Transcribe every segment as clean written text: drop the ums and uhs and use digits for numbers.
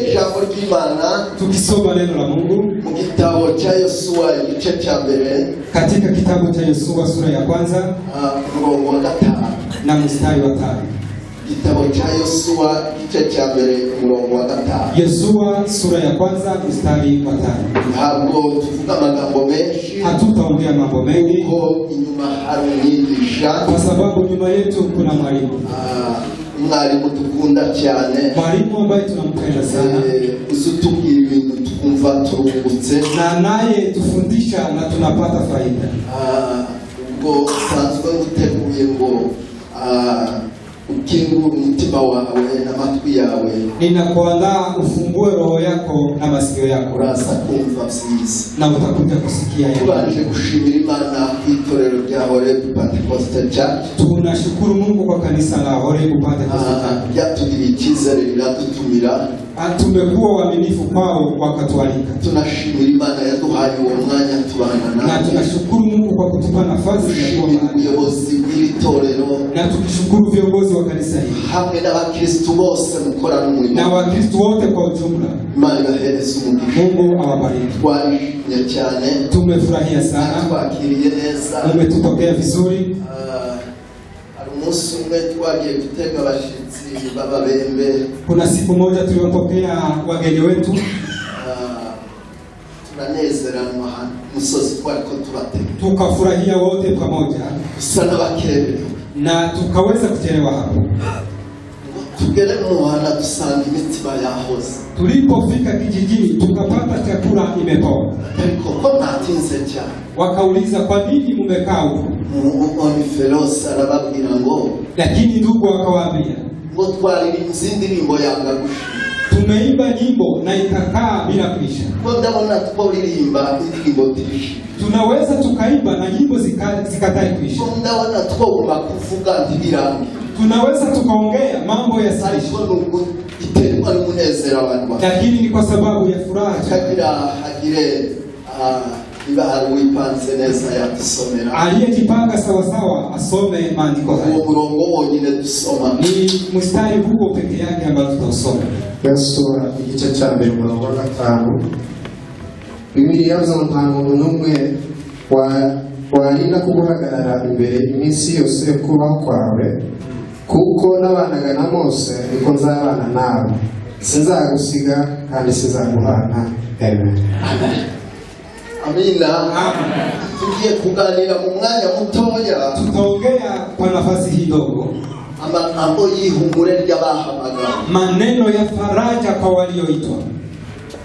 Jambo ry'Imana tukisoma neno la Mungu mu gitabo cha Yosuwa igice cha mbere, katika kitabu cha Yosuwa sura ya kwanza umurongo wa 5 na mstari wa 5. Gitabo cha Yosuwa igice cha mbere umurongo wa 5. Yosuwa sura ya kwanza mstari wa 5. Ntabwo tuvuga amagambo menshi, hatutaongea mambo mengi ko inyuma hari umwigisha, kwa sababu nyuma yetu kuna mwalimu. Mwalimu tukunda cyane, mwalimu ambaye tunampenda sana, usutubwira ibintu tukumva turungutse, na naye tufundisha na tunapata faida. Ubwo sanzwe guteguye ngo ukingura umutima wawe na matwi yawe, ninakuandaa ufungue roho yako na masikio yako, urasa kumva vyiza na utakuja kusikia yeye. Tubanje gushimira Imana kwitorero rya Horeb Pentecostal Church. Tunashukuru Mungu kwa kanisa la Horeb Pentecostal Church. Yatugiriye icyizere riradutumira, tumekuwa waaminifu kwao wakatualika. Tunashimira Imana yaduhaye uwo mwanya tubana na tunashukuru Mungu kwa kutupa nafasi ya kuwa ubuyobozi bw'itorero, na tunashukuru viongozi wa kanisa hili hamwe n'abakristo bose mukora n'umurimo, na wakristo wote kwa ujumla. Imana ibahereze umugisha. Mungu awabariki. Twashimye cyane, tumefurahia sana, twakiriye neza, umetupokea vizuri. Umunsi umwe twagiye gutega abashitsi b'ababembe. Kuna siku moja tuliwapokea wageni wetu, tunanezeranwa musozi twariko turatega, tukafurahia wote pamoja, gusa n'abakerewe, na tukaweza kuchelewa hapo. Tugere muhana dusanga imitima yahoze. Tulipofika kijijini tukapata chakula imepoa. Ariko ko natinze cyane, wakauliza kwa nini mumekaa huko? Feroz arababwira ngo, lakini ndugu akawaambia ngo twaririmba indirimbo yanga gushira, tumeimba nyimbo na ikakaa bila kuisha. Ko ndabona twaririmba indirimbo tirishi, tunaweza tukaimba na nyimbo zikatae kuisha. Ko ndabona twogomba kuvuga ntibirangi, tunaweza tukaongea mambo ya saisha, iterwa n'umunezero abantu, lakini ni kwa sababu ya furaha kagira hagire iba wipanze neza yatusomera, aliyejipanga sawa sawa asome maandiko haya. Uwo murongo wonyine dusoma ni mstari huo pekee yake ambao tutasoma. Yosuwa igice cha mbere umurongo wa 5. Bibiliya yavuze ngo nta muntu n'umwe warinda kuguhagarara imbere iminsi yose kubaho kwawe, kuko nabanaga na Mose niko nzabana nawe, sinzagusiga kandi sinzaguhana. Amen. Amina. Tugiye kuganira mu mwanya mutoya, tutaongea kwa nafasi hii ndogo amagambo y'ihumure ry'abahamagara, maneno ya faraja kwa walioitwa,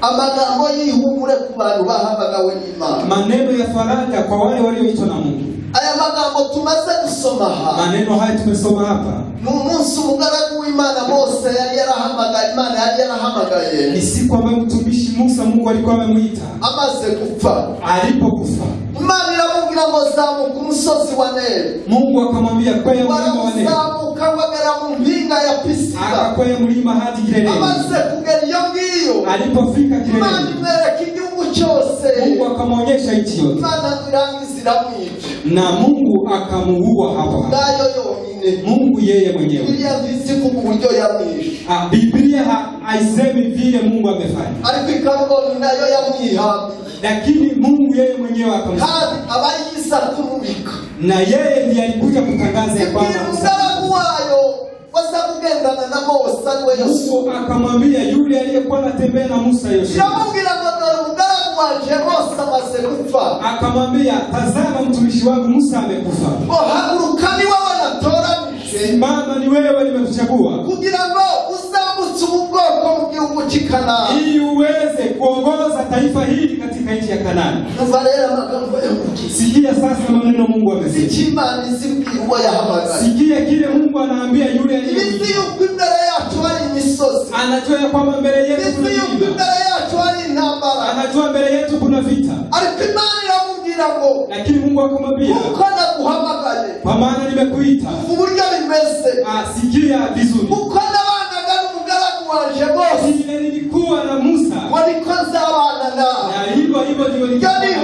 amagambo y'ihumure ku bantu bahamagawe n'Imana, maneno ya faraja kwa wale walioitwa na Mungu. Aya magambo tumaze gusoma hapa, maneno haya tumesoma hapa, ni umunsi umugaragu w'Imana Mose yari yarahamagaye, Imana yari yarahamagaye, ni siku ambayo mtumishi Musa Mungu alikuwa amemuita amaze gupfa. Alipokufa Imana iramubwira ngo zamuka umusozi wa Neri. Mungu akamwambia kwea mlima wa Neri, zamuka wagera mu mpinga ya Pisiga, akakwea mlima hadi kileleni. Amaze kugera iyo ngiyo, alipofika kileleni, Imana imwereka igihugu cyose, Mungu akamwonyesha nchi yote, Imana irangiza iramwica, na Mungu akamuua hapo nayo yonyine. Mungu yeye mwenyewe. Biblia nziku kuburyo yamwisha, Biblia haisemi vile Mungu amefanya, ariko ikavuga nayo yamwihambiye, lakini Mungu yeye mwenyewe akamsema, kandi abayisa kumubika, na yeye ndiye alikuja kutangaza ya kwamba msalamu wayo wasa kugendana na Mose we Yosuwa. Akamwambia yule aliyekuwa anatembea na Musa Yoshua, yamubwira ngo mugaragu wanje Mose amaze gupfa, akamwambia tazama mtumishi wangu Musa amekufa, haguruka ni wewe natoranije, simama ni wewe nimekuchagua, kugira ngo uzamutse ubwoko mu gihugu cy'Kanani, ili uweze kuongoza taifa hili katika nchi ya Kanani. Nuvarera magambo ya Mungu. Sikia sasa maneno Mungu amesema. Sichimani zibwirwa yahamagara. Sikia kile Mungu anaambia yule aliyemjia. Isi yukw'imbere yacu hari imisozi. Anajua ya kwamba mbele yetu kuna isi yukw'imbere yacu hari intambara. Anajua mbele yetu kuna vita. Ariko Imana iramubwira ngo, lakini Mungu akamwambia, kuko naguhamagaye, kwa maana nimekuita. Uburyo bimeze, sikia vizuri, kuko nabanaga n'umugaragu wanje Mose, ile nilikuwa na Musa, waliko nzabana nawe, na hivyo nilikuwa na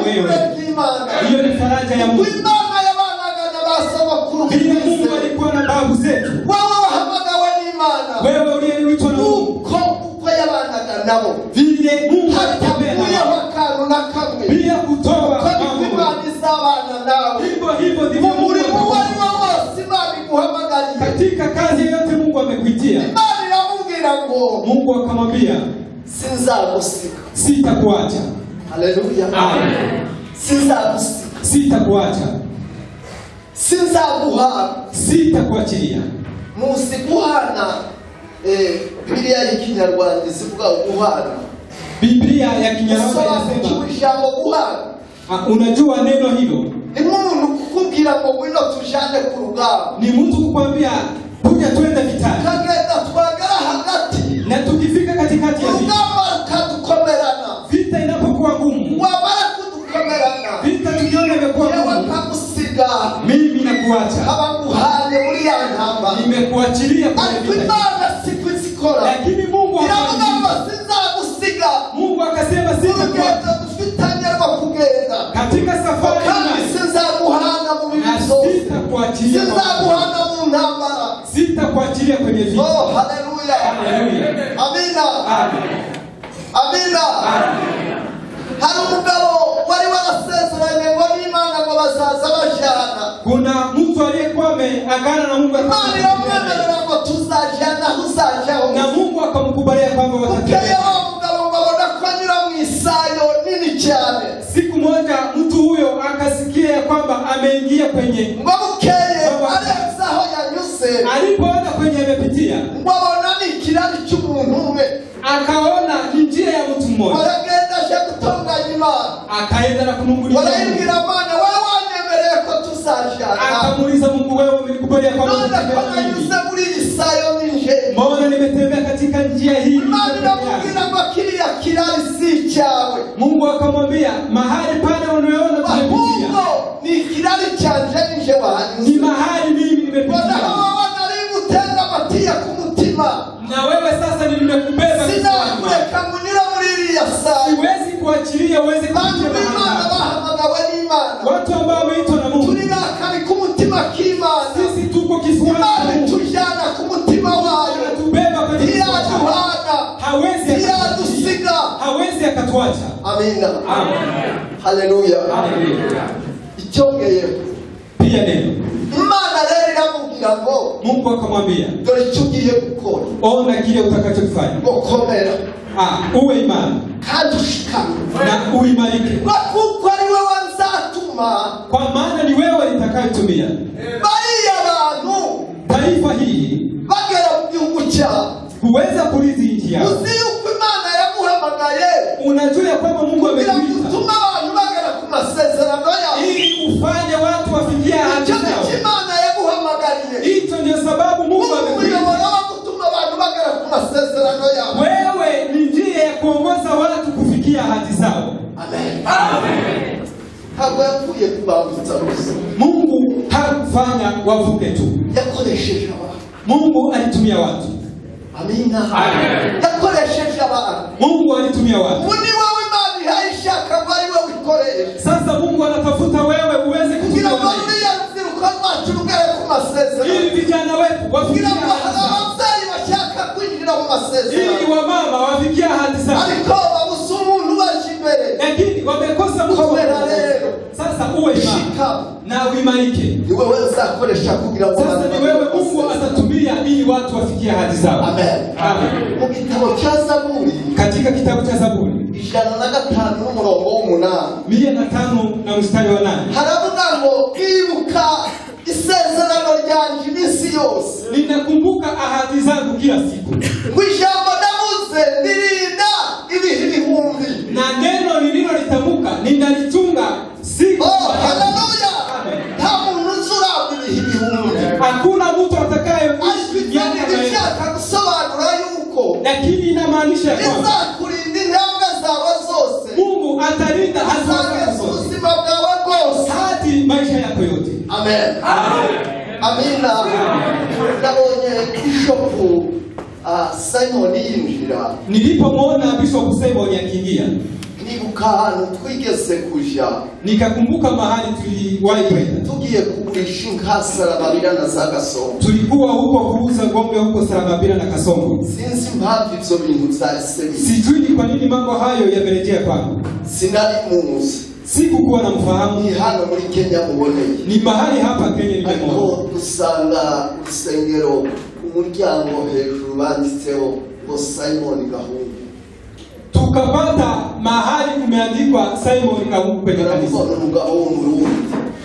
wewe. Hiyo ni faraja ya Mungu. Imana yabanaga na basabakuru, Mungu alikuwa na babu zetu, wewe wahamagawe n'Imana, wewe uliyeitwa na Mungu, uko yabanaga nabo vile Mungu alitembea hatakuyeho akantu na kamwe bila kutoa mambo. Imana izabana nawe Hivyo ndivyo mu murimo wari wose Imana iguhamagariye. katika kazi yote Mungu amekuitia. Imana iramubwira ngo Mungu akamwambia sinzagusiga. sitakuacha. Haleluya. Amen. Sinzagusiga. Sitakuacha. Sinzaguhana. Sitakuachilia. Muzi guhana Biblia y'Ikinyarwanda zivuga guhana. Biblia ya Kinyarwanda inasema ijambo guhana. Unajua neno hilo? Ni umuntu kukubwira ngo ngwino tujane ku rugamba. Ni mtu kukwambia kuja twende vitani. Kagenda twagara hagati. Na tukifika katikati ya vita. Rugamba kadukomerana. Vita inapokuwa ngumu. Wabara kudukomerana. Vita tukiona imekuwa ngumu. Yewe kakusiga. Mimi nakuacha. Abaguhane muri ya ntamba. Nimekuachilia kwenye vita. Imana sikuzikora. Lakini Mungu sinzagusiga. Mungu akasema sitakuacha. Katika safari sinzaguhana mu bibazo. Sitakuachilia. Sinzaguhana mu ntambara. Sitakuachilia kwenye vita. Oh, haleluya. Haleluya. Amina. Amen. Amina. Amen. Hari umugabo wari warasezeranye ngo n'Imana ngo bazaza bajana. Kuna mtu aliyekuwa ameagana na Mungu Imana iramwemerera ngo tuzajana huzajaho. na Mungu akamkubalia kwamba watatembea. Umugabo babona ko anyura mu isayo nini cyane. Siku moja mtu huyo akasikia kwamba ameingia kwenye ngo bukeye Alexa aho yanyuze. Alipoona kwenye amepitia. Ngo abona ni kirari cy'umuntu umwe. Akaona ni njia ya mtu mmoja. Aragenda aje gutonganya Imana. Akaenda na kumnungulia. Warayibwira Imana wewe wanyemereye ko tuzajana. Akamuuliza Mungu wewe umenikubalia kwamba tutatembea nyuze muri isayo ninje. Mbona nimetembea katika njia hii? Imana iramubwira ngo kiriya kirari si cyawe. Mungu akamwambia mahali pale unayoona tumepitia. Ni kirari cyanje ninje wanyuze. Ni mahali mimi nimepitia. Na wewe sasa nimekubeba. Sinakureka munira muri iriya sayo. Siwezi kuachilia uweze kupitia Imana bahamagawe n'Imana. Watu ambao wameitwa na Mungu. Turi bakari ku mutima k'Imana. Sisi tuko kifuani. Imana tujana ku mutima wayo. Tubeba kwa kifuani. Hawezi akadusiga. Hawezi akatuacha. Amina. Amen. Haleluya. Haleluya. Icyongeye pia neno. Imana rero iramubwira ngo Mungu akamwambia dore icyo ugiye gukora. Ona kile utakachofanya. Gukomera. Uwe imara. Kandi ushikame. Na uimarike. Kuko ari wewe nzatuma. Kwa maana ni wewe nitakayetumia. Bariya bantu. Taifa hii bagera mu gihugu cyabo. Kuweza kurithi nchi yao. Uzi yuko Imana yaguhamagaye. Unajua ya kwamba Mungu amekuita. Kutuma abantu bagera ku masezerano yao. Ili ufanye watu wafikie ahadi zao. Imana yaguhamagariye. Hicho ndio sababu Mungu amekuita. Kutuma abantu bagera ku masezerano yao. Wewe ni njia ya kuongoza watu kufikia ahadi zao. Amen. Amen. Hapo yakuye kubabuza rusi. Mungu hakufanya wavuke tu. Yakoresheje abantu. Mungu alitumia watu. Amina. Amen. Yakoresheje abantu. Mungu alitumia watu. Muni wewe Imana haishaka bari wewe ukoreye. Sasa Mungu anatafuta wewe uweze kufikia. Ili vijana wetu wafikie. Ili wamama wafikie ahadi zao. Lakini wamekosa Mungu. Sasa uwe imara na uimarike. Sasa ni wewe Mungu atatumia ili watu wafikie ahadi zao. Amen. Amen. Mu gitabo cya Zaburi, katika kitabu cha Zaburi 105 n'umurongo w'8, 105 na mstari wa 8, haravuga ngo ibuka isezerano ryanje iminsi yose. Ninakumbuka ahadi zangu kila siku. Ngo ijambo navuze nirinda ibihe bihumbi. Na neno nililolitamka ninalichunga siku. Haleluya. Nta muntu uzurabira ibihe bihumbi. Hakuna mtu atakayeishi miaka mingi. Kusobanura yuko lakini inamaanisha kwamba kulinda intambwe zawe zose. Mungu atalinda hatua zako zote. Uzima bwawe bwose. Hadi maisha yako yote. Amen. Amina. Nabonye Bishop Simon yinjira. Nilipomwona Bishop Simon akiingia, nibuka ahantu twigeze kuja, nikakumbuka mahali tuliwahi kwenda, tugiye kugurisha inka Saramabira na za Gasongo. Tulikuwa huko kuuza ng'ombe huko Saramabira na Kasongo. Sinzi impamvu ivyo bintu vyahise. Sijui ni kwa nini mambo hayo yamerejea kwangu. Sinari muzi. Sikukuwa namfahamu. Ni hano muri Kenya muboneye. Ni mahali hapa Kenya nimemwona. Ariko dusanga urusengero umuryango hejuru banditseho ngo Simon Gahungu. Tukapata mahali kumeandikwa Simon Gahungu kwenye kanisa.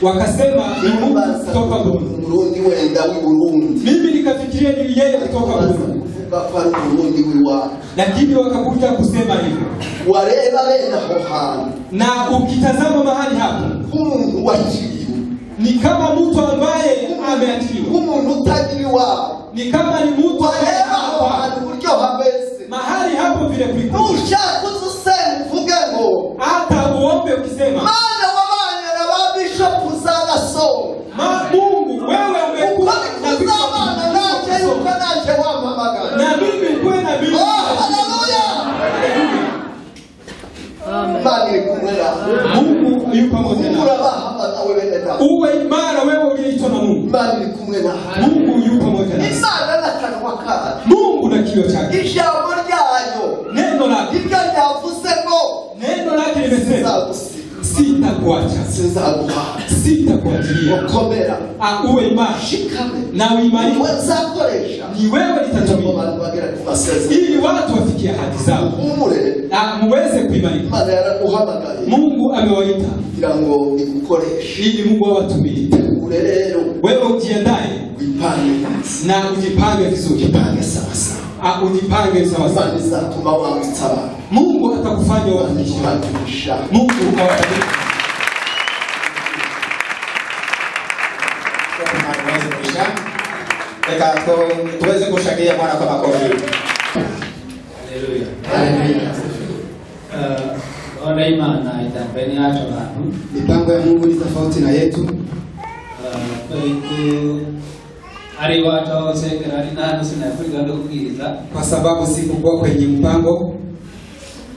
Wakasema ni Mungu kutoka Burundi wenda wa Burundi. Mimi nikafikiria ni yeye kutoka Burundi. Kuvuga kwa Burundi wiwa. Lakini wakakuja kusema hivyo. Wareba bena ho hantu. Na ukitazama mahali hapo, umuntu wachiriwe. Ni kama mtu ambaye ameachiliwa. Umuntu utagiriwa. Ni kama ni mtu wareba ho hantu buryo habese. Mahali hapo vile kulikuwa. Nushaka uzusema uvuge ngo hata uombe ukisema Mana wabanye na babishopu za Gasongo. Mungu wewe umekuwa na bishop naje yuko naje wamamaga. Na mimi uko na mimi. Haleluya. Bali kumwela. Mungu yuko pamoja na wewe. Uwe imara wewe uliyeitwa na Mungu. Bali kumwela. Mungu yuko pamoja na wewe. Imara na kanwa kake. Mungu na kio chake. Ijambo ryayo. Neno lake. Ryavuze ngo neno lake limesema sitakuacha. Sitakuachilia. Komera. Uwe imara. Shikame. Na uimarike. Wazakoresha. Ni wewe nitatumia. Ili watu wafikie hadi zao. Muweze kuimarika. Maana yanakuhamagaye. Mungu amewaita. Kugira ngo nikukoreshe. Ili Mungu awatumie. Rero wewe ujiandae. Ujipange. Na ujipange vizuri. Ujipange sawa sawa. Ujipange sawa sawa. Zatuma wamutaba. Mungu atakufanya watumishi. Mungu awabariki. Eka tuweze kushangilia Bwana kwa makofi. Haleluya. Haleluya. Ona imana itapeni acho bantu. Mipango ya Mungu ni tofauti na yetu. Ari watu wasekera ari nano sinakwenda kubwiriza kwa sababu sikukuwa kwenye mpango.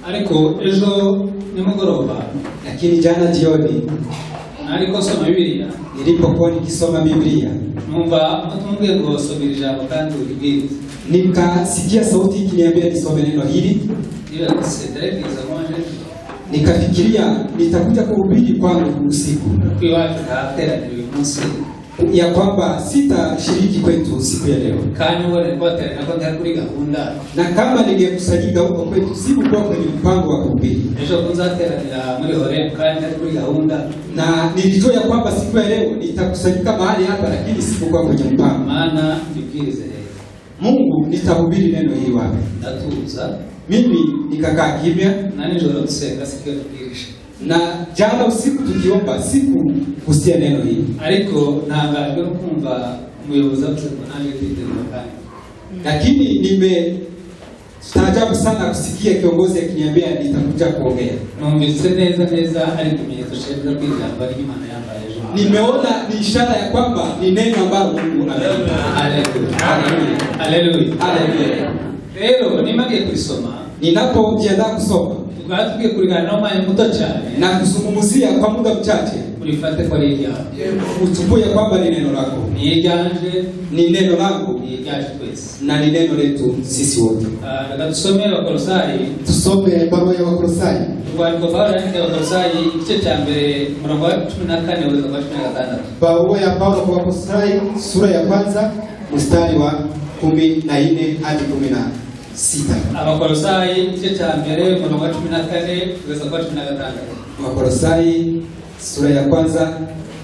Ariko ejo nimugoroba, lakini jana jioni nariko soma Biblia, nilipokuwa nikisoma Biblia numva mtumbwe ngo somera ijambo kandi uribwiriza. Nikasikia sauti ikiniambia nisome neno hili. Ile kuseteleza mwanzo nikafikiria nitakuja kuhubiri kwangu usiku. Kwa watu kaatera ni umunsi ya kwamba sitashiriki kwetu siku ya leo. Kandi wale kote na konta kuri gahunda. Na kama ningekusanyika huko kwetu sikuwa kwenye mpango wa kuhubiri. Ejo kunzateranira muri hore kandi kuri gahunda. Na nilijua ya kwamba siku ya leo nitakusanyika mahali hapa lakini sikuwa kwenye mpango. Maana nibwirize Mungu nitahubiri neno hili wapi? Natuza. Mimi nikakaa kimya na nijoro tusenga siku tukirisha. Na jana usiku tukiomba siku kusikia neno hili. Ariko ntangajwe no kumva umuyobozi avuze ko nanje twiteguye kandi. Lakini nimestaajabu sana kusikia kiongozi akiniambia nitakuja kuongea. Numvise neza ari kimenyetso shebra kw'ijambo ry'Imana yambaye ejo. Nimeona ni ishara ya kwamba ni neno ambalo Mungu amenipa. Haleluya. Haleluya. Haleluya. Rero nimagiye kurisoma, ninapojiandaa kusoma, tugatubwiye kurigana n'umwanya muto cyane na kuzungumzia kwa muda mchache, ulifate kwa rejea. Utambue kwamba ni neno lako. Ni yanje, ni neno langu, ni yaje twese. Na ni neno letu sisi wote. Tusome Wakolosai. Tusome barua ya Wakolosai. Kwa Paulo ya Wakolosai kice cha mbere mlango wa 14 uweza kwa 16. Barua ya Paulo kwa Wakolosai sura ya kwanza mstari wa 14 hadi 16. Wakolosai kice cha mbere mlango wa 14 uweza kwa 16. Wakolosai sura ya kwanza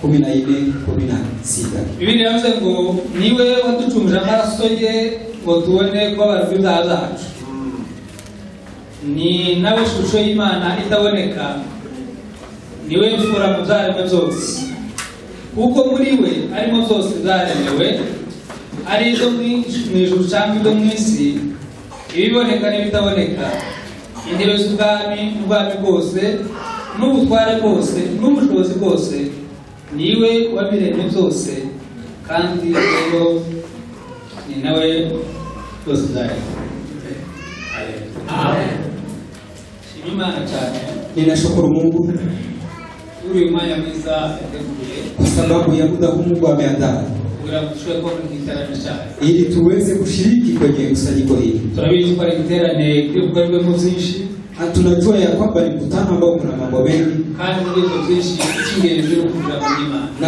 14-16. Biblia yavuze ngo niwe waducunguje amaraso ye ngo tubone ko barabyiza zacu. Ni nawe shusho y'Imana itaboneka. Niwe mfura mu zaremwe byose. Kuko muri we arimo byose zaremewe, ari izo mu ijuru cyangwa izo mu isi, ibiboneka n'ibitaboneka, intebe z'ubwami bwose n'ubutware bwose n'ubushobozi bwose, niwe wabiremye byose kandi rero ni nawe byose zaremewe. Amen. Imana cyane ninashukuru Mungu uri umwanya mwiza yateguye kwa sababu ya muda huu Mungu ameandaa kugira ngo tushobore kubona igiterane cyacu ili tuweze kushiriki kwenye kusanyiko hili. Turabizi ko ari igiterane kivugarwemo byinshi, tunajua ya kwamba ni mkutano ambao kuna mambo mengi, kandi muri ibyo byinshi icy'ingenzi ni ukugira ngo Imana. Na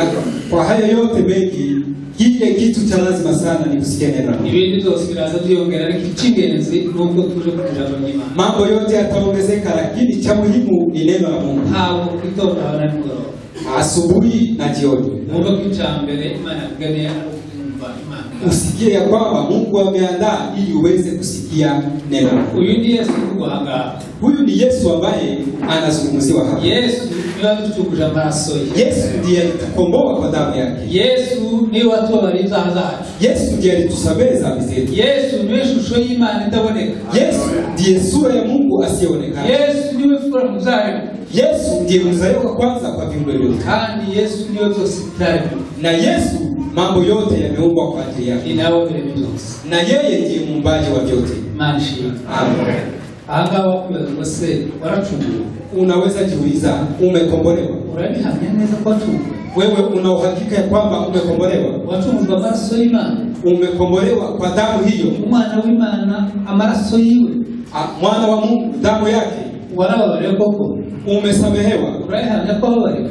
kwa hayo yote mengi, kile kitu cha lazima sana ni kusikia neno. Ibindi byose biraza byongera, ariko icy'ingenzi ni uko tuje kugira ngo Imana. Mambo yote yataongezeka, lakini cha muhimu ni neno la Mungu. Hao kitoka na nimugoroba, asubuhi na jioni. Mungu kichambere Imana kugania kumva Imana. Usikie ya kwamba Mungu ameandaa ili uweze kusikia neno. Uyu ni Yesu kuhanga. Huyu ni Yesu ambaye anazungumziwa hapa. Yesu ni watukuja amaraso ye. Yesu ndiye alitukomboa kwa damu yake. Yesu ni watu wabariza zacu. Yesu ndiye alitusamehe dhambi zetu. Yesu ni shusho y'Imana itaboneka. Yesu ndiye sura ya Mungu asiyeonekana. Yesu ni fura muzaremu. Yesu ndiye mzaliwa kwanza kwa viumbe vyote. Kandi Yesu ni byose bitari. Na Yesu mambo yote yameumbwa kwa ajili yake. Inawo vile byose. Na yeye ndiye muumbaji wa vyote. Manshi. Amen. Anga wakumeza se waracunguwe. Unaweza jiuliza, umekombolewa? Urabihamya neza kwa tu. Wewe una uhakika ya kwamba umekombolewa? Wacunguzwa amaraso y'Imana. Umekombolewa kwa damu hiyo. Umwana w'Imana amaraso yiwe. Mwana wa Mungu damu yake. Warababariwe koko. Umesamehewa. Urabihamya ko wabariwe.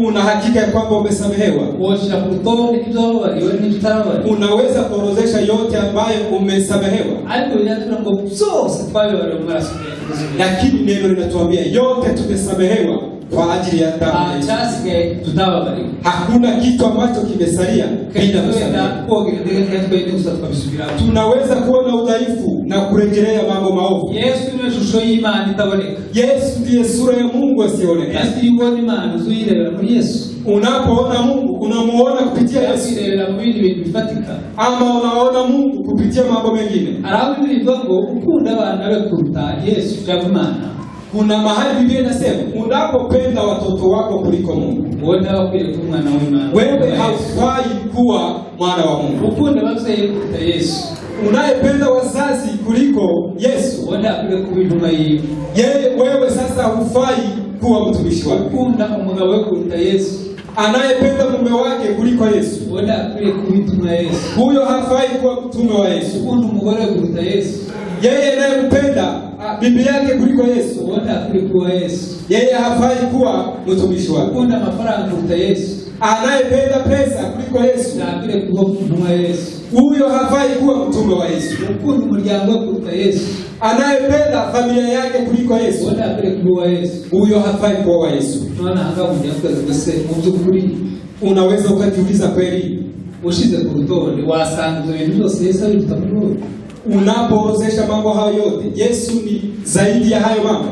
Una hakika ya kwamba umesamehewa? Woshira kurutonde ibyo wabariwe n'ibitarabariwe. Unaweza kuorodhesha yote ambayo umesamehewa? Ariko yatuna ngo byose twabibariwe mu maraso ye. Lakini neno linatuambia yote tumesamehewa kwa ajili ya damu ya Yesu. Achasike tutababariwe. Hakuna kitu ambacho kimesalia bila kusamehewa. Tunaweza kuona udhaifu na kurejelea mambo maovu. Yesu ni shusho y'Imana itaboneka. Yesu ndiye sura ya Mungu asiyeonekana. Yesu yubona Imana uzuyirebera muri Yesu. Unapoona Mungu unamuona kupitia Yesu. Uzirebera mu bindi bintu bifatika. Ama unaona Mungu kupitia mambo mengine. Araho bivuga ngo ukunda abana be kuruta Yesu cyangwa Imana. Kuna mahali Biblia inasema unapopenda watoto wako kuliko Mungu, wote hawakwiriye kuba umwana w'Imana. wewe haufai kuwa mwana wa Mungu. Ukunda ababyeyi kuruta Yesu. Unayependa wazazi kuliko Yesu, wote hakwiriye kuba intumwa yiwe. wewe sasa hufai kuwa mtumishi wake. Ukunda umugabo we kuruta Yesu. Anayependa mume wake kuliko Yesu, wote hakwiriye kuba intumwa Yesu. huyo hafai kuwa mtume wa Yesu. Ukunda umugore kuruta Yesu. Yeye anayempenda bibi yake kuliko Yesu, wote hakwiriye kuba Yesu. yeye hafai kuwa mtumishi wake. Ukunda amafaranga kuruta Yesu. Anayependa pesa kuliko Yesu, hakwiriye kuba intumwa Yesu. huyo hafai kuwa mtume wa Yesu. Ukunda umuryango we kuruta Yesu. Anayependa familia yake kuliko Yesu, wote hakwiriye kuba Yesu. huyo hafai kuwa wa Yesu. None hanga munyakuze gose mu byukuri Unaweza ukajiuliza kweli, ushize ku rutonde wasanga ibyo bintu byose Yesu abifite muri wowe. unapoozesha mambo hayo yote, Yesu ni zaidi ya hayo mambo.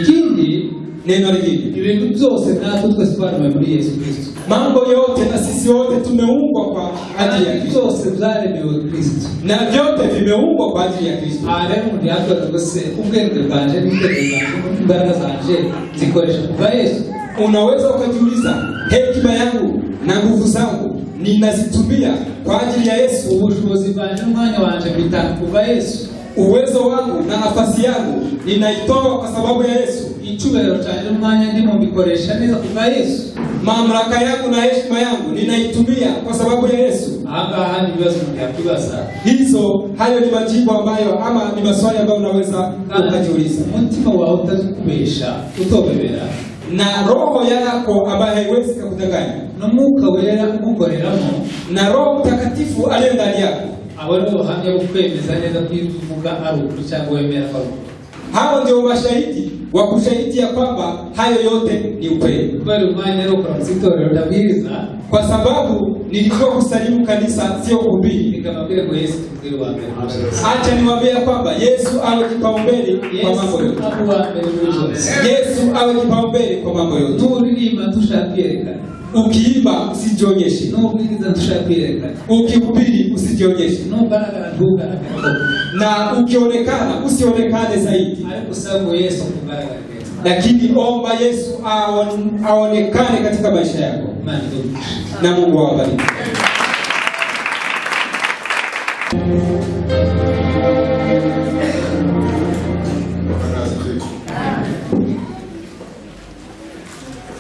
Ikindi Neno lingine, ibintu byose natwe twese twaremwe muri Yesu Kristo. mambo yote na sisi wote tumeumbwa kwa ajili ya Kristo, byose byaremewe Kristo, na vyote vimeumbwa kwa ajili ya Kristo. rero umuntu yakoze gose ubwenge bwanje n'ibitekerezo imbaraga zanje zikoresha kuva Yesu. Unaweza ukajiuliza, hekima yangu na nguvu zangu ninazitumia kwa ajili ya Yesu? Ubushobozi bwanje n'umwanya wanje bitanga kuva Yesu. Uwezo wangu na nafasi yangu ninaitoa kwa sababu ya Yesu. Icyubahiro cyanjye n'umwanya ndimo mbikoresha neza kuva Yesu. Mamlaka yangu na heshima yangu ninaitumia kwa sababu ya Yesu. Aha ni ibibazo mtakibaza. Hayo ni majibu ambayo ama ni maswali ambayo unaweza ukajiuliza. Umutima wawe utazikubesha utobebera, na roho yako ambayo haiwezi kukudanganya, na Mwuka Wera umukoreramo, na Roho Mtakatifu aliye ndani yako, abo ndio bahamya bukwemeza neza kwivuga ari ukuri cyangwa wemera kwa Mungu. Hao ndio mashahidi wa kushahidi ya kwamba hayo yote ni ukweli. Bali umwanya rero kwa msitorero ndabwiriza, kwa sababu nilikuwa kusalimu kanisa sio kuhubiri. Nikamwambia kwa Yesu tukiri wa mbele. Acha niwaambie kwamba Yesu awe kipaumbele kwa mambo yote. Yesu awe kipaumbele kwa mambo yote. Turirimba tushakireka. Ukiimba usijionyeshe. N'ubwiriza tushakireka. Ukihubiri usijionyeshe. N'ugaragara ntugaragare. Na ukionekana usionekane zaidi. Ariko sababu Yesu kugaragara. Lakini omba Yesu aonekane katika maisha yako. Na Mungu awabariki.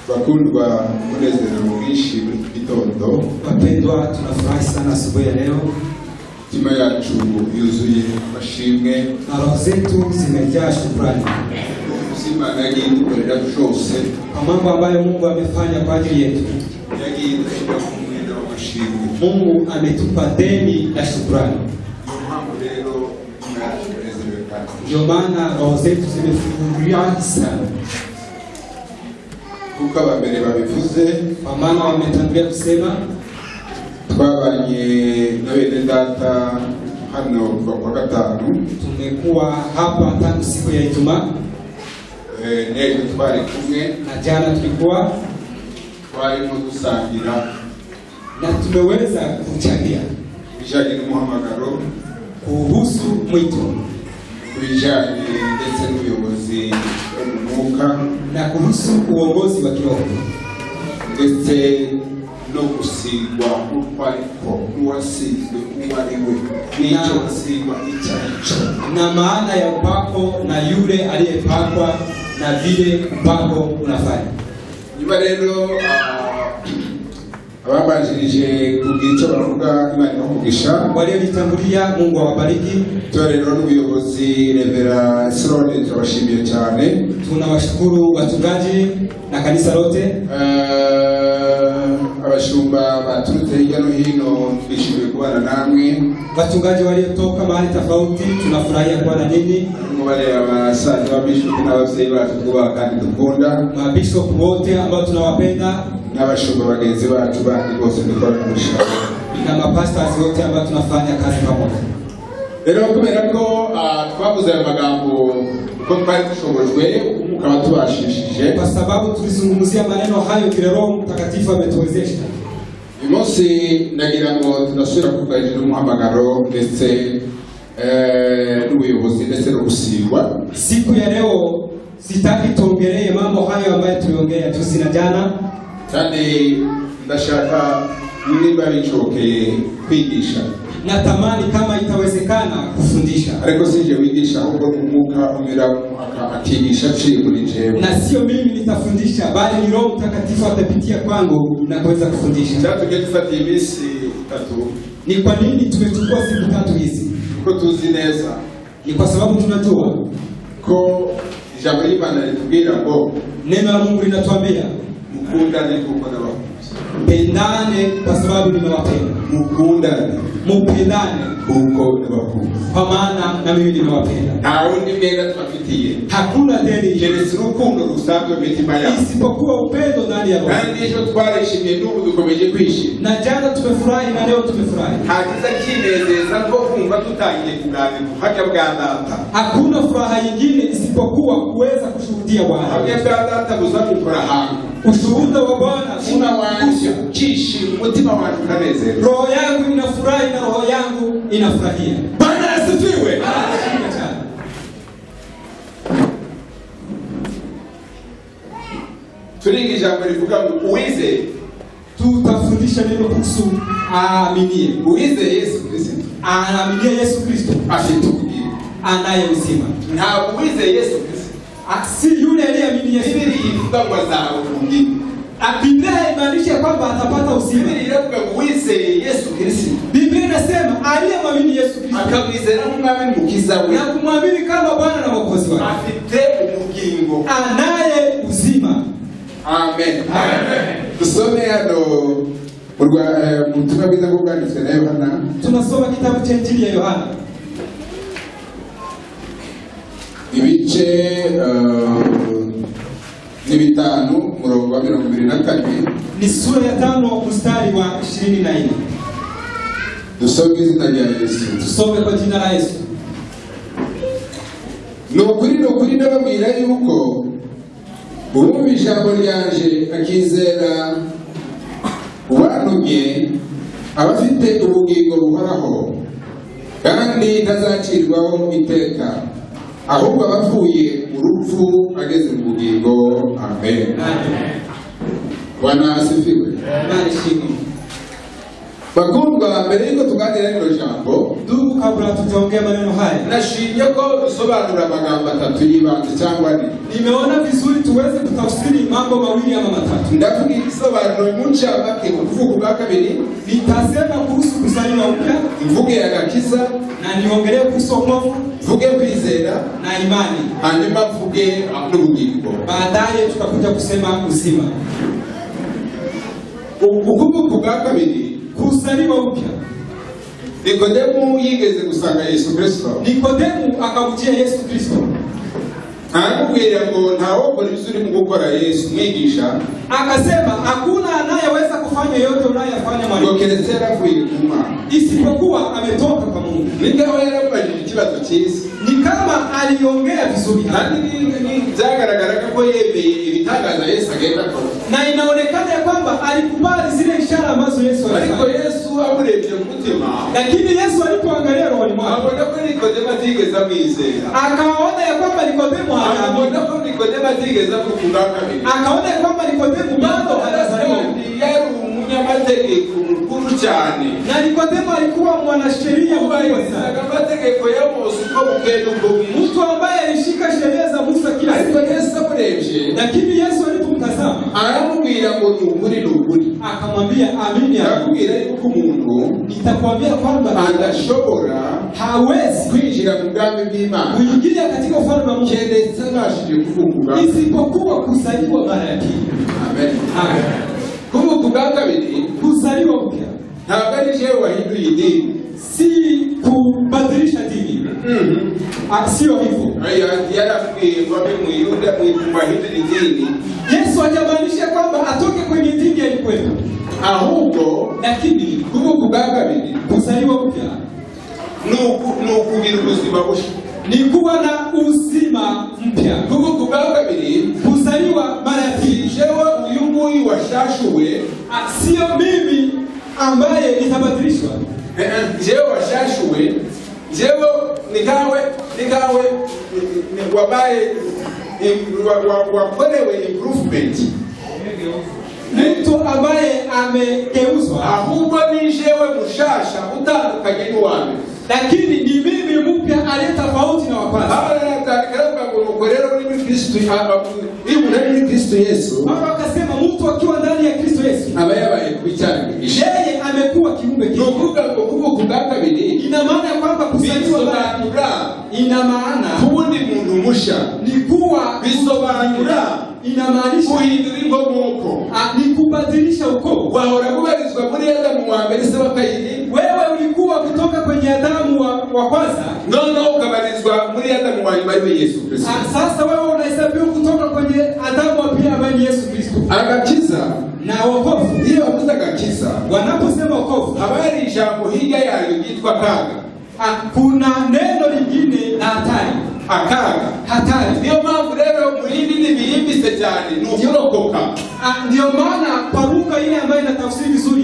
Bakundwa munezero mwinshi muri gitondo. Wapendwa, tunafurahi sana asubuhi ya leo. Tima yacu yuzuye amashimwe na roho zetu zimejaa shukrani. Imana yagiye idukorera byose kwa mambo ambayo Mungu amefanya kwa ajili yetu. Yagiye idushyira ku mwenda w'amashimwe. Mungu ametupa deni la shukrani. Ndio maana roho zetu zimefunguliwa sana. Kuko abambere babivuze, kwa maana wametangulia kusema twabanye na bene data hano kwa gatanu. Tumekuwa hapa tangu siku ya Ijumaa. Nejo twari kumwe na jana tulikuwa twarimo dusangira na tumeweza kuchangia bijanye n'umuhamagaro, kuhusu mwito, bijanye ndetse n'ubuyobozi bw'umwuka na kuhusu uongozi wa kiroho, ndetse no gusigwa kwariko n'uwasizwe uwariwe n'icyo gusigwa icyo na maana ya upako na yule aliyepakwa na vile upako unafanya. Nyuma rero ababanjirije kugica bavuga Imana imugisha, walionitangulia Mungu awabariki. Rero n'ubuyobozi Revera Sirone turabashimiye cyane. Tunawashukuru wachungaji na kanisa lote. Abashumba baturutse hirya no hino twishimiye kubana namwe. Wachungaji waliotoka mahali tofauti tunafurahia kuwa na nyinyi. Wale abasaza wa bishop na ababyeyi bacu twubaha kandi dukunda. Mabishop wote ambao tunawapenda. N'abashumba bagenzi bacu bandi bose dukorana n'ubushake. Na mapastors wote ambao tunafanya kazi pamoja. Rero kubera ko twavuze aya magambo ko twari dushobojwe mukaba tubashishije, kwa sababu tulizungumzia maneno hayo kile Roho Mtakatifu ametuwezesha. Umunsi ndagira ngo tunasubira kuganira umuhamagaro ndetse n'ubuyobozi ndetse no gusigwa. Siku ya leo sitaki tuongelee mambo hayo ambayo tuliongea juzi na jana, kandi ndashaka niba bicokeye kwigisha. Natamani kama itawezekana kufundisha. Ariko sije wigisha ahubwo umwuka umira akigisha muri jewe. Na sio mimi nitafundisha bali ni Roho Mtakatifu atapitia kwangu na kuweza kufundisha. Sasa tugetufatia imisi 3. Ni kwa nini tumechukua siku 3 hizi? Ko tuzi neza. Ni kwa sababu tunajua ko ijambo y'Imana litubwira ngo neno la Mungu linatuambia mukundane kuko nabaho. Pendane kwa sababu nimewapenda. Mukundane. Mupendane kuko nabaho. Kwa maana na mimi nimewapenda. Nta wundi mwenda tubafitiye. Hakuna deni keretse urukundo rusanzwe mitima yacu. Isipokuwa upendo ndani ya roho. Kandi ejo twarishimye n'ubu dukomeje kwishima. Na jana tumefurahi na leo tumefurahi. Hakiza kinezeza ko kumva tutangiye kuganira kuhajya bwa data. Hakuna furaha nyingine isipokuwa kuweza kushuhudia Bwana. Hajya bwa data buzakukora hangu. Ushuhuda wa Bwana unawanisha kishi umutima wangu kanezero. Roho yangu inafurahi na roho yangu inafurahia. Bwana asifiwe. Tulingi jambo livuga ngo uwize, tutafundisha neno kuhusu aaminie. Uwize Yesu Kristo. Aaminie Yesu Kristo afite ubugingo, anaye uzima. Nta uwize Yesu Kristo si yule aliyeamini Yesu. Biblia ivuga ngo azaba ubugingo. Biblia inamaanisha kwamba atapata uzima. Biblia inavuga ngo uwize Yesu Kristo. Biblia inasema aliyemwamini Yesu Kristo akamwizera nk'umwami n'umukiza we na kumwamini kama Bwana na Mwokozi wake afite ubugingo, anaye uzima. Amen. Amen. Tusome hano mu butumwa bwiza bwanditswe na Yohana. Tunasoma kitabu cha Injili ya Yohana. Ibice ni 5 murongo wa 24. Ni sura ya 5 mstari wa 24. Dusome izina rya Yesu. Tusome kwa jina la Yesu. Nukuri ndababwira yuko urumva ijambo ryanje akizera uwantumye abafite ubugingo buhoraho kandi ntazacirwaho iteka, ahubwo abapfuye mu rupfu ageze mu bugingo. Amen. Bwana asifiwe. Bakundwa, mbere yuko tuganira rino jambo, ndugu, kabla tutaongea maneno haya, nashimye ko dusobanura amagambo atatu y'ibanze cyangwa ane. nimeona vizuri tuweze kutafsiri mambo mawili ama matatu. Ndavuga igisobanuro muncamake kuvuga ubwa kabiri, Nitasema kuhusu kuzaliwa upya, mvuge agakiza, na niongelee kuhusu wokovu mvuge kwizera, na imani. hanyuma mvuge n'ubugingo. Baadaye tutakuja kusema uzima. Ukuvuga ubwa kabiri, Kuzaliwa upya. Nikodemu yigeze gusanga Yesu Kristo. Nikodemu akamjia Yesu Kristo. Aramubwira ngo ntawokora ibyo urimo gukora Yesu mwigisha. Akasema hakuna anayeweza kufanya yote unayofanya mwalimu, Ngo keretse yaravuye ku Mana. isipokuwa ametoka kwa Mungu. Nikaho yarabajije ikibazo cyiza. Ni kama aliongea vizuri Kandi byagaragaraga ko yemeye ibitangaza Yesu agenda akora. na inaonekana ya kwamba alikubali zile ishara ambazo Yesu Ariko alifanya. Yesu amurebye mu mutima, Lakini Yesu alipoangalia rohoni mwake, abona ko Nikodemu atigeze amwizera. akaona ya kwamba Nikodemu Abona hajaamini. ko Nikodemu atigeze avuga ubwa kabiri. Akaona ya kwamba Nikodemu bado hajazaliwa. Yari umunyamategeko mukuru cyane. Na Nikodemu alikuwa mwanasheria mkubwa sana, Amategeko ya Mose uko bukenda uko bwije. mtu ambaye alishika sheria za Musa kila Ariko siku. Yesu amurebye, Lakini Yesu alipomtazama aramubwira ngo ni ukuri. akamwambia, amini, Arakubwira yuko umuntu nitakwambia kwamba adashobora hawezi kwinjira mu bwami bw'Imana kuingia katika ufalme wa Mungu keretse abashije kuvuga. isipokuwa kuzaliwa mara ya pili. Amen. Amen. Kuvuga ubwa kabiri Kuzaliwa upya ntabwo ari jewe wahinduye idini. si kubadilisha dini. Sio hivyo. Yarabwiye ngo abe Muyuda mwahindura idini, Yesu hajamaanisha kwamba atoke kwenye dini alikuwepo, ahubwo lakini kuvuga ubwa kabiri kuzaliwa upya ni ukugira ubuzima bushya. ni kuwa na uzima mpya. Kuvuga ubwa kabiri, Kuzaliwa mara ya pili jewe uyu nguyu washashuwe, sio mimi ambaye nitabadilishwa. jewe washashuwe, jewe nikawe wabaye wakorewe improvement, Mtu ambaye amegeuzwa, ahubwo ni jewe mushasha utandukanye n'uwame. lakini ni mimi mpya aliye tofauti na wa kwanza. Abaratangira ngo nuko rero uri muri Kristo, iyo umuntu ari muri Kristo Yesu, Baba akasema mtu akiwa ndani ya Kristo Yesu aba yabaye kubicyarigisha. yeye amekuwa kiumbe kipya. Nukuvuga ngo kuvuga ubwa kabiri Ina maana kwamba kuzaliwa mara, bisobanura ina maana kubundi muntu musha, ni kuwa, bisobanura inamaanisha guhindura inkomoko. ni kubadilisha ukoo. Wahora kubarizwa muri Adamu wa mbere se wa Kayini, Wewe ulikuwa kutoka kwenye Adamu wa kwanza, noneho ukabarizwa muri Adamu wa nyuma ariwe Yesu Kristo. sasa wewe unahesabiwa kutoka kwenye Adamu wa pili ambaye ni Yesu Kristo. Agakiza, Na wokovu, iyo bavuze agakiza, wanaposema wokovu, haba hari ijambo hirya yayo ryitwa kaga. kuna neno lingine la hatari. Hatari. Niyo mpamvu rero mu yindi ndimi yimbitse cyane ni ukurokoka. Ndio maana kwa lugha ile ambayo inatafsiri vizuri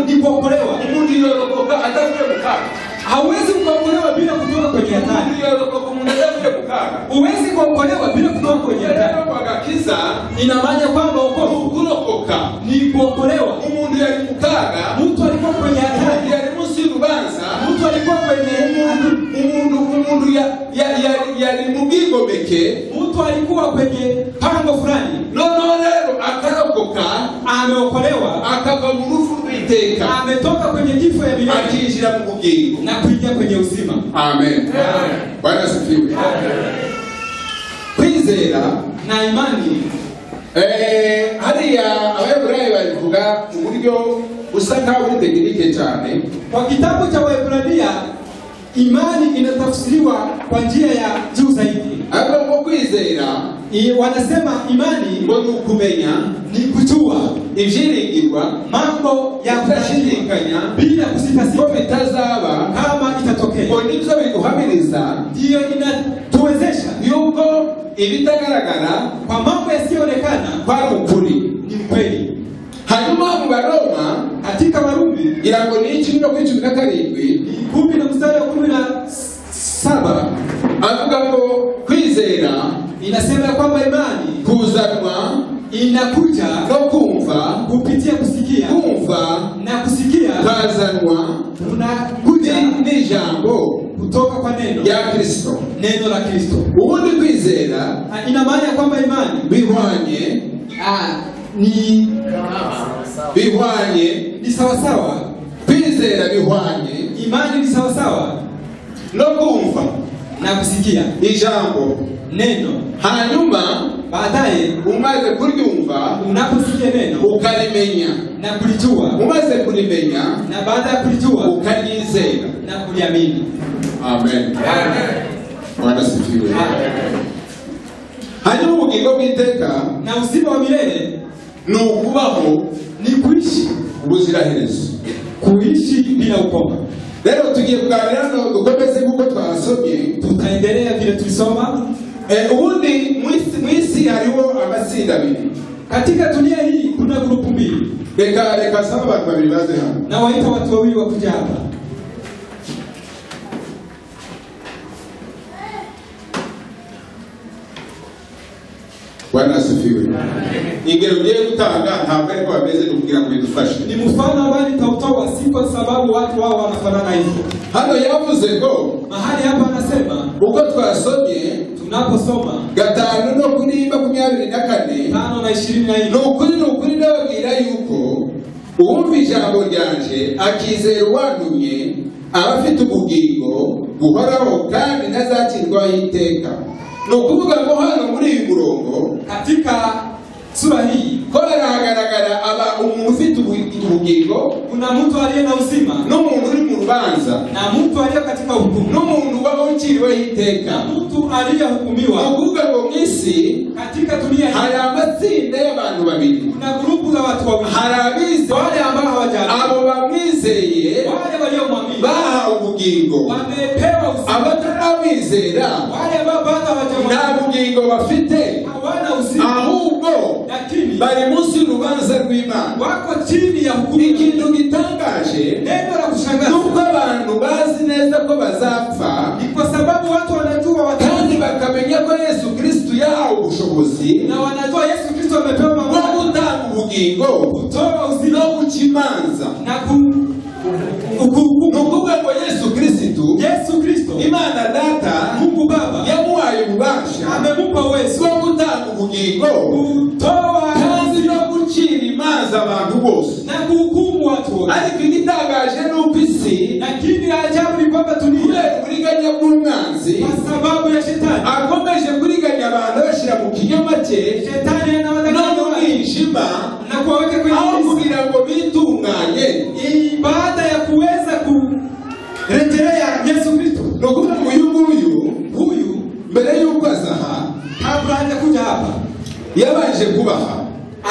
ni kuokolewa. Umuntu yorokoka atavuye mu kaga. Hauwezi kuokolewa bila kutoka kwenye hatari. Umuntu yorokoka umuntu atavuye mu kaga. Huwezi kuokolewa bila kutoka kwenye hatari. Rero agakiza Ina maana kwamba wokovu kurokoka ni kuokolewa. umuntu yari mu kaga, Mtu alikuwa kwenye hatari, yari munsi y'urubanza, mtu alikuwa kwenye umuntu yari mu bwigomeke, mtu alikuwa kwenye pango fulani, noneho rero akarokoka, ameokolewa, akava mu rupfu rw'iteka, ametoka kwenye kifo ya milele akinjira mu bugingo na kuingia kwenye uzima. Amen. Bwana asifiwe. Kwizera Na imani, hariya Abayahudi babivuga mu buryo busa nkaho buri tekinike cyane. kwa kitabu cha Waebrania imani inatafsiriwa kwa njia ya juu zaidi. Ariko ngo kwizera, Wanasema imani ngo ni ukumenya ni kujua ibyiringirwa, mambo ya kudashidikanya bila kusitasita ko bitazaba, kama itatokea. ngo nibyo biguhamiriza Ndiyo inatuwezesha yuko ibitagaragara kwa mambo yasiyoonekana kwari ukuri. ni kweli. Hanyuma mu Baroma Katika Warumi ngira ngo ni 10:17 10 na mstari wa 17 avuga ngo kwizera inasema kwamba imani kuzanwa inakuja no kumva kupitia kusikia, kumva na kusikia kazanwa unakuja n'ijambo kutoka kwa neno ya Kristo, neno la Kristo. ubundi kwizera Ina maana ya kwamba imani bihwanye ni sawa sawa, kwizera bihwanye, imani ni sawa sawa no kumva na kusikia ijambo neno. hanyuma Baadaye umaze kuryumva unaposikia neno ukalimenya, na kulijua, umaze kulimenya na baada ya kulijua ukanyizera na kuliamini. Amen. Bwana sifiwe. Hanyuma ubugingo bw'iteka Na uzima wa milele ni ukubaho ni kuishi, ubuziraherezo, kuishi bila ukoma. rero tugiye kuganira no dukomeze kuko twasomye, Tutaendelea vile tulisoma. ubundi mwisi hariho amatsinda abiri. Katika dunia hii kuna grupu mbili. Reka saba abantu babiri baze hano, Na waita watu wawili wakuja hapa. Bwana asifiwe. Ingero ngiye gutanga ntabwo ariko bameze kugira ngo bidufashe. Ni mfano ambao nitautoa si kwa sababu watu wao wanafanana hivyo. Hano yavuze ngo Mahali hapa anasema uko twasomye tunaposoma 5 no kuri 24 5 na 24 ni ukuri ndababwira yuko uwumva ijambo ryanje akizera uwantumye aba afite ubugingo buhoraho kandi ntazacirwaho iteka. Ni ukuvuga ngo hano muri uyu murongo katika sura hii ko haragaragara umuntu ufite ubugingo, kuna mtu aliye na uzima, n'umuntu uri mu rubanza, na mtu aliye katika hukumu, n'umuntu wabaciriweho iteka, na mtu aliyehukumiwa. Ni ukuvuga ngo mw'isi katika dunia hii hari amatsinda y'abantu babiri. kuna grupu za watu wawili. Hari abize Wale ambao hawajaamini, abo bamwizeye wale waliomwamini bahawe ubugingo, wamepewa uzima. abatarabizera Wale ambao bado hawajamwamini nta bugingo bafite, hawana uzima, ahubwo lakini bari munsi y'urubanza rw'Imana. wako chini ya hukumu. Ikintu gitangaje Neno la kushangaza nuko abantu bazi neza ko bazapfa, ni kwa sababu watu wanajua kandi bakamenya ko Yesu Kristo yahawe ubushobozi na wanajua Yesu Kristo amepewa bwo mamlaka gutanga ubugingo kutoa uzima no gukimanza. na Ni ukuvuga ngo Yesu Kristo, Yesu Kristo Imana Data, Mungu Baba yamuhaye ububasha amemupa uwezo bwo gutanga ubugingo kutoa kandi no gucira imanza abantu bose. na kuhukumu watu wote. Ariko igitangaje ni uko isi, Lakini la ajabu ni kwamba dunia kubera uburiganya bw'umwanzi, kwa sababu ya shetani akomeje kuriganya abantu bashyira mu kinyoma cye shetani no anawadanganya mu mwijima, na kuwaweka kwenye aho giza, kugira ngo bitunganye. baada ya kuweza kurejelea Yesu Kristo. Ni ukuvuga ngo uyu Huyu mbere y'uko aza aha kabla hajakuja hapa yabanje kubaha,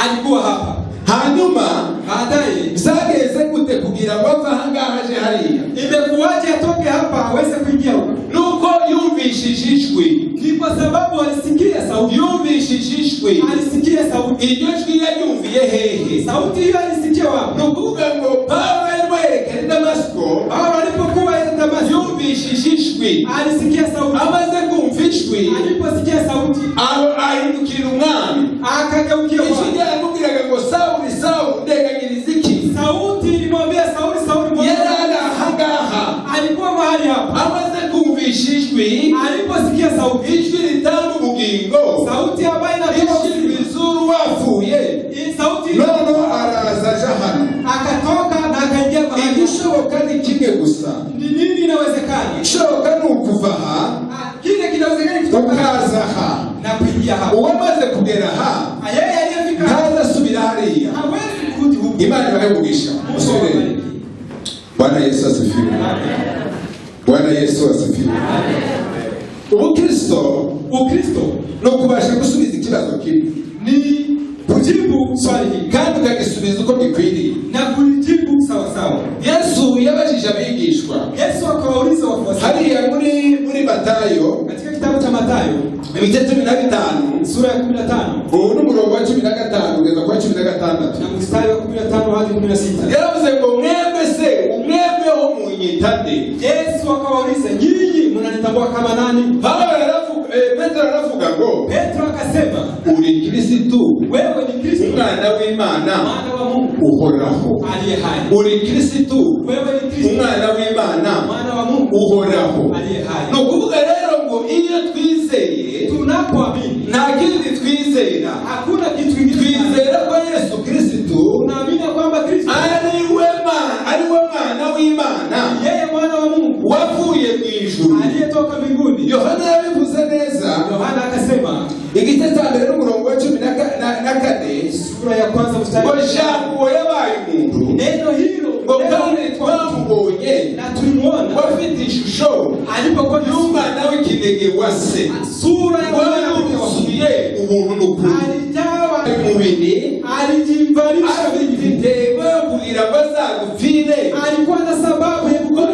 alikuwa hapa, hanyuma baadaye byageze gute kugira ngo ave aha ngaha aje hariya? imekuwaje atoke hapa aweze kuingia huko? Nuko yumvishije ijwi. Ni kwa sababu alisikia sauti. Yumvishije ijwi. Alisikia sauti. Iryo jwi yayumviye hehe? Sauti hiyo alisikia wapi? Ni ukuvuga ngo Pawulo yerekeye i Damasiko, Pawulo alipokuwa Damasiko yumvishije ijwi. alisikia sauti. Amaze kumva ijwi, Aliposikia sauti ahindukira umwami. akageukia Ijwi Bwana. ryaramubwiraga ngo Sawuli, Sawuli, ndenganyiriza iki? Sauti ilimwambia Sauli, Sauli, mbona Yari ari aha ngaha. alikuwa mahali hapa? Amaze kumvisha ijwi, Aliposikia sauti, ijwi ritanga ubugingo, sauti ambayo inatoa ijwi uzima, rizuru wapfuye, hii sauti noneho araza aja hano. akatoka na akaingia mahali. Igishoboka ni kimwe gusa. Ni nini inawezekana? Igishoboka ni ukuva aha Kile kinawezekana kutoka ukaza aha. na kuingia hapa. Uwamaze kugera aha Yeye aliyefika ntazasubira hariya. hawezi kurudi huko. Imana ibahe umugisha. Musubire. Bwana Yesu asifiwe. Bwana Yesu asifiwe. Ukristo ni ukubasha gusubiza ikibazo kimwe, Ni kujibu swali hili kandi ukagisubiza uko gikwiriye. na kulijibu sawa sawa. Yesu yabajije abigishwa Yesu akawauliza wafuasi hariya muri Matayo katika kitabu cha Mathayo ibice 15 sura ya 15 ubu n'umurongo wa 15 kugeza kwa 16 na mstari wa 15 hadi 16. yaravuze ngo mwebweho munyitande. Yesu akawauliza, nyinyi mnanitambua kama nani? Petero aravuga ngo Petro akasema, uri Kristo, wewe ni umwana w'Imana mwana wa Mungu uhoraho aliye hai. uri Kristo Wewe ni Kristo umwana w'Imana mwana wa Mungu uhoraho. aliye hai. No kuvuga rero ngo iyo twizeye Tunapoamini nta kindi twizera, hakuna kitu kingine. twizera ko Yesu Kristo Tunaamini kwamba Kristo ari we mwana w'Imana yeye mwana wa Mungu wavuye mu ijuru. aliyetoka mbinguni. Yohana yabivuze neza, Yohana akasema igice cya mbere n'umurongo wa 14 sura ya kwanza mstari ngo jambo yabaye umuntu, neno hilo ngo kandi twamubonye na tulimuona wafite ishusho alipokuwa y'umwana w'ikinege wa se, sura ya waruzuye ubuntu n'ukuri, alijawa umubiri alijimvalisha afite intego yo kugira ngo azagupfire. alikuwa na sababu ya kukufa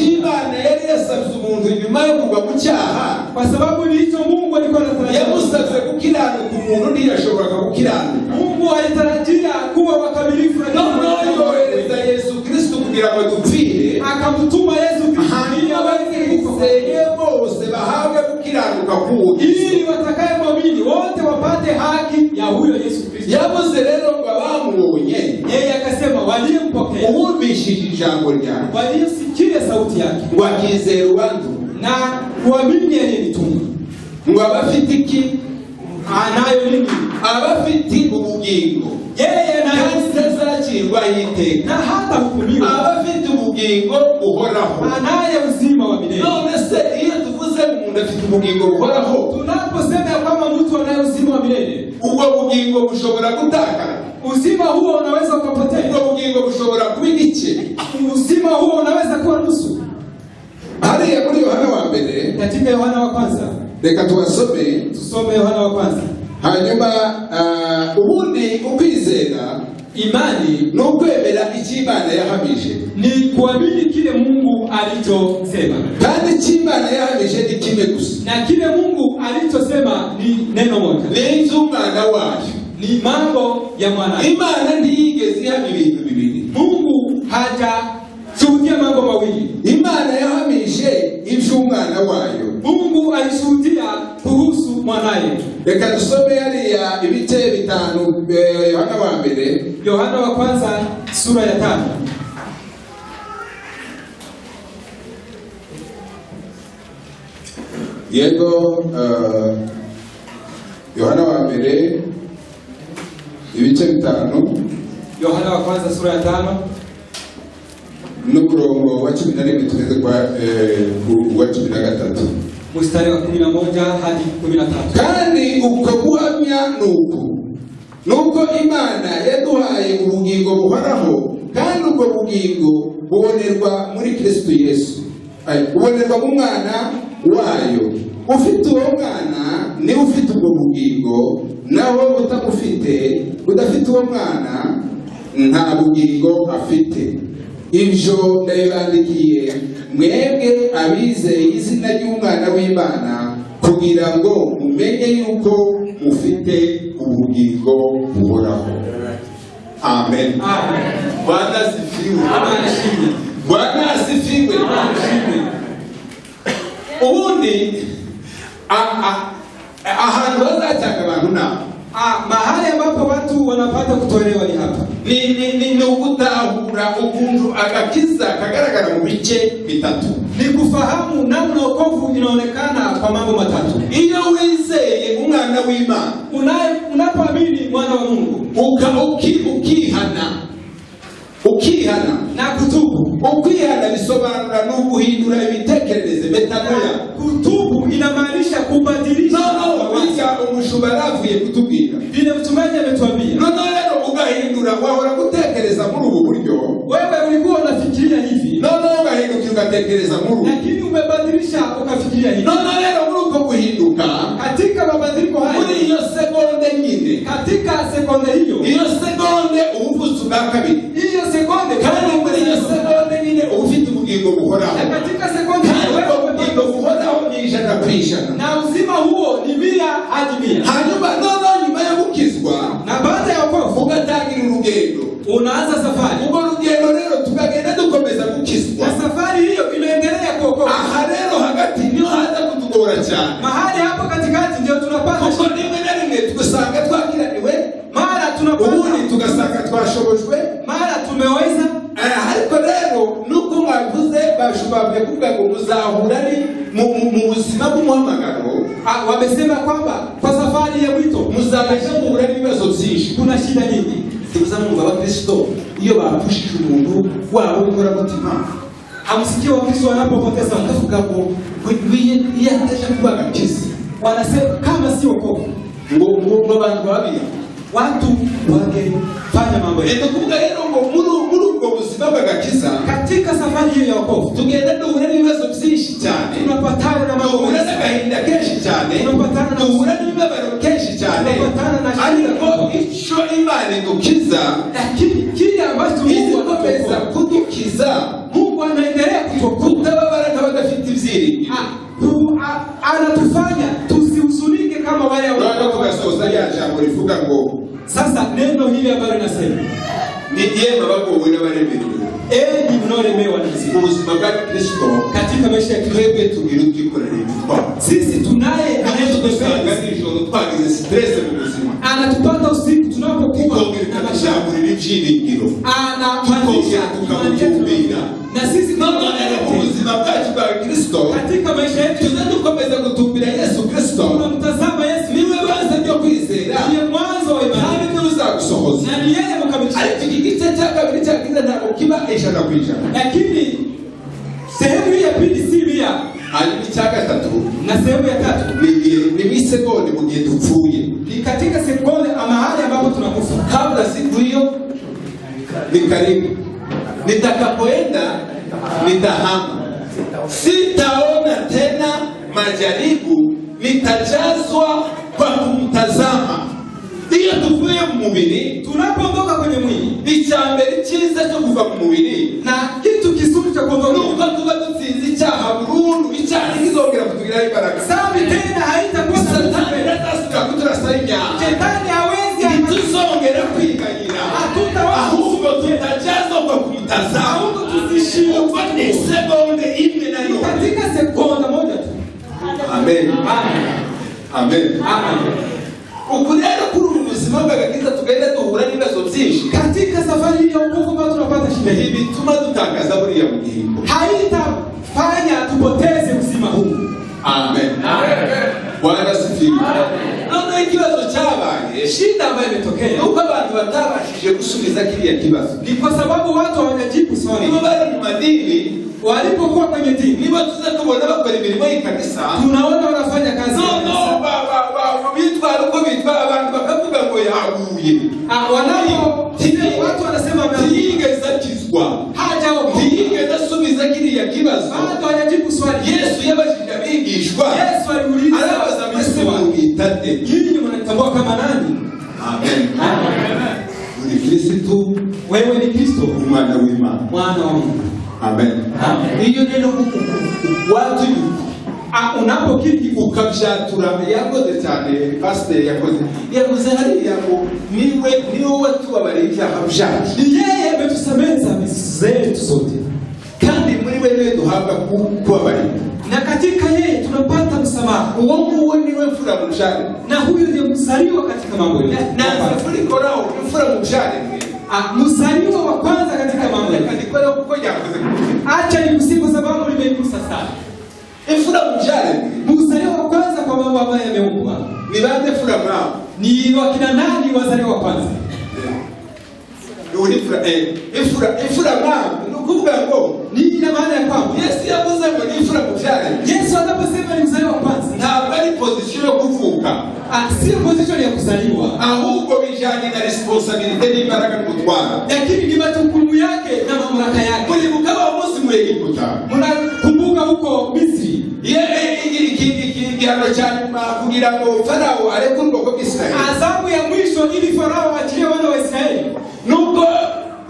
Imana yari yasabye umuntu nyuma yo kugwa mu cyaha, kwa sababu ndicho Mungu alikuwa anatarajia. yamusabye gukiranuka umuntu ntiyashoboraga gukiranuka. Mungu alitarajia kuwa wakamilifu, Noneho yohereza Yesu Kristo kugira ngo dupfire, akamtuma Yesu Kristo ili aweze kufa, abizeye bose bahabwe gukiranuka kuwo ili watakayemwamini wote wapate haki ya huyo Yesu Kristo. yavuze rero ngo abamubonye, Yeye akasema waliyempokea, uwumvishije ijambo ryawe, waliyosikia sauti yake ngo akizera uwandu, na kuamini aliyenituma. ngo abafite iki? Anayo nini? Abafite ubugingo Yeye nayo ntazakirwaho iteka, na hata hukumiwa, abafite ubugingo buhoraho. anaye uzima wa milele. None se iyo tuvuze umuntu afite ubugingo buhoraho, Tunaposema ya kwamba mtu anaye uzima wa milele, ubwo bugingo bushobora gutakara, uzima huo unaweza ukapotea, ubwo bugingo bushobora kuba igice. uzima huo unaweza kuwa nusu. Hariya muri Yohana wa mbere, Katika Yohana wa kwanza, reka tubasome, tusome Yohana wa kwanza. hanyuma ubundi ukwizera Imani ni ukwemera icyo Imana yahamije, ni kuamini kile Mungu alichosema, kandi icyo Imana yahamije ni kimwe gusa, na kile Mungu alichosema ni neno moja, ni iby'umwana wayo. ni mambo ya mwana. Imana ntiyigeze ihamya ibintu bibiri. Mungu hajashuhudia mambo mawili. Imana yahamije iby'umwana wayo. Mungu alishuhudia kuhusu mwanaye. Reka dusome hariya ibice 5 Yohana wa mbere, Yohana wa kwanza sura ya 5. yego Yohana wa mbere ibice 5 Yohana wa kwanza sura ya 5 n'umurongo wa 11 tugeze kwa 13. mstari wa 11 hadi 13. Kandi uko guhamya nuko Imana yaduhaye ubugingo buhoraho, kandi ubwo bugingo bubonerwa muri Kristo Yesu, bubonerwa mu mwana wayo. Ufite uwo mwana ni ufite ubwo bugingo, naho udafite uwo mwana nta bugingo afite. Ibyo ndabibandikiye mwebwe abizeye izina ry'umwana w'Imana, kugira ngo mumenye yuko mufite ubugingo buhoraho. Amen. Amen. Bwana asifiwe. Amen. Bwana asifiwe. Ubundi ahantu hazacyanga abantu nabo, mahali ambapo watu wanapata kutolewa ni hapa. ni ugutahura ukuntu agakiza kagaragara mu bice bitatu. Ni kufahamu namna wokovu inaonekana kwa mambo matatu. Iyo wizeye umwana w'Imana, unapoamini mwana wa Mungu, ukihana na kutubu. Ukwihana bisobanura no guhindura ibitekerezo, metanoia. Kutubu inamaanisha kubadilisha. Wiga umushumba aravuye kutubwira vile mtumaji ametuambia. Rero ugahindura, wahora gutekereza muri ubu buryo, wewe ulikuwa unafikiria hivi, ugahindukira ugatekereza muri, lakini umebadilisha ukafikiria hivi. Rero muri uko guhinduka, katika mabadiliko haya, muri iyo sekonde nyine, katika sekonde iyo sekonde ubuvuzi bwa kabiri, iyo sekonde, kandi muri iyo sekonde nyine ufite ubugingo buhoraho, katika sekonde wewe ubugingo buhoraho ni 100%, na uzima huo ni 100 hadi 100. Hanyuma nyuma yo gukizwa, na baada ya wokovu ugatangira urugendo, unaanza safari. Ubwo rugendo rero tukagenda dukomeza gukizwa, na safari hiyo inaendelea kuokoka. Aha rero hagati niho haza kutugora cyane, mahali hapo katikati ndio tunapata kuko rimwe na rimwe tugasanga twakiraniwe, mara tunapata twashobojwe mara tumeweza. Ariko rero nuko mwavuze bashubavuye kuvuga ngo muzahura ni mu buzima bw'umuhamagaro. Wamesema kwamba kwa safari ya mwito muzabasha guhura n'ibibazo byinshi. Kuna shida nyingi. Tubuza mu Bakristo iyo bapushije umuntu wabo gukora mutima. Hamsikia Wakristo wanapopoteza wakavuga ngo wiye ataje kuba gakizi. Wanasema kama si wokovu ngo abantu babi watu wangefanya mambo yetu. Kuvuga rero ngo muri ubwo buzima bw'agakiza katika safari hiyo ya wokovu tugenda duhura n'ibibazo byinshi cyane, tunapatana na mambo duhura n'agahinda kenshi cyane, tunapatana na duhura n'imibabaro kenshi cyane, tunapatana na ariko icyo Imana idukiza, lakini kile ambacho Mungu anapeza kudukiza, Mungu anaendelea kututabara kama badafite ibyiringiro, anatufanya tusihuzunike kama wale ambao tugasoza ya jambo rivuga ngo sasa neno hili ambalo linasema ni yema bagowe n'abaremerewe. Ni mnaolemewa na sisi. Ubuzima bwa Kristo katika maisha ya twebwe tugira twikorera ibitwa. Sisi tunaye anayetudusanga nijoro twagize stress mu buzima. Anatupata usiku tunapokuwa na mashamburi n'ibyiringiro. Anamaanisha tukamutumbira. Na sisi tunaona ubuzima bwacu bwa Kristo katika maisha yetu tunadukomeza gutumbira Yesu Kristo. Tunamtazama Yesu niwe baza byo kwizera. Ndiye mwanzo wa imani. Kandi tuzagusohoza. Na yeye mkamilisha. Ariko iki gice cya kabiri cya kiza ntabwo kiba ijana ku ijana. Lakini sehemu hii ya pili si mia. Hanyuma icya gatatu na sehemu ya tatu ni misegonde mu gihe tupfuye. Ni katika sekunde mahali ambapo tunakufa. Kabla siku hiyo ni karibu. Nitakapoenda nitahama, sitaona tena majaribu, nitajazwa kwa kumtazama. Iyo tuvuye mu mubiri, tunapoondoka kwenye mwili, icyambere cyiza cyo kuva mu mubiri na kitu kizuri cha kuondoka nuko tuba dutsinze icyaha burundu. Icyaha kizongera kutugiraho imbaraga, sabi tena haitakuwa Satani atasuka kuturasanya, Shetani hawezi tuzongera kwiganyira, ahubwo tutajazwa kwa kumtazama, tuzishindwa ni sekunde imwe nayo, katika sekunde moja tu. Amen. Amen. Amen. Ukurero kuri ubuzima bw'agakiza tugenda duhura n'ibibazo byinshi katika safari ya wokovu ambayo tunapata shida. Hivi bituma dutangaza buriya bugingo, haitafanya tupoteze uzima huu. Amen. Bwana asifiwe. None ikibazo cyabaye, shida ambayo imetokea nuko abantu batabashije gusubiza kiriya kibazo, ni kwa sababu watu hawajajibu swali. Nibo bari mu madini, walipokuwa kwenye dini, nibo tuza tubona bakora imirimo y'kanisa, tunaona wanafanya kazi bitwara uko bitwara, abantu bakavuga ngo yaguye. Watu wanasema ntiyigeze akizwa, ntiyigeze asubiza kiriya kibazo, hajajibu swali. Yesu yabajije abigishwa, Yesu aliuliza, arabaza mbese mwita nde? Nyinyi mnatambua kama nani? Amen. Uri Kristo, wewe ni Kristo, umwana w'Imana, mwana wa Mungu. Amen. Iyo neno watu unapokiri ukabyatura yakoze cyane, pastor yakoze hariya ngo niwe watubabariye ibyaha byacu, ni yeye ametusamehe dhambi zetu zote, kandi muri we niwe duhabwa kubabarira, na katika yeye tunapata msamaha. Uwo nguwo niwe mfura mu mshale, na huyu ndiye mzaliwa katika mambo yote. Na mfura ikorao mfura mu mshale, mzaliwa wa kwanza katika mambo yote. Ndikwenda kuko yakoze. Acha nimsifu sababu nimeigusa sana. Mfura mu mshale, mzaliwa wa kwanza kwa mambo ambayo yameumbwa. Ni bande fura mao? Ni wakina nani wazaliwa wa kwanza? Ifura mao nukuvuga ngo ni ina maana ya kwamba Yesu yavuze ngo ni ifura mu mshale. Yesu anaposema ni mzaliwa wa kwanza, ntabwo ari position yo kuvuka, sio position ya kuzaliwa, ahubwo bijanye na responsibility n'imbaraga n'ubutwara, lakini ni majukumu yake na mamlaka yake. Muribuka wa Mose mu Egiputa, mnakumbuka huko Misri, igihano cya nyuma kugira ngo Farao areke ubwoko bw'Israeli, adhabu ya mwisho ili Farao achilie wana wa Israeli. Nubwo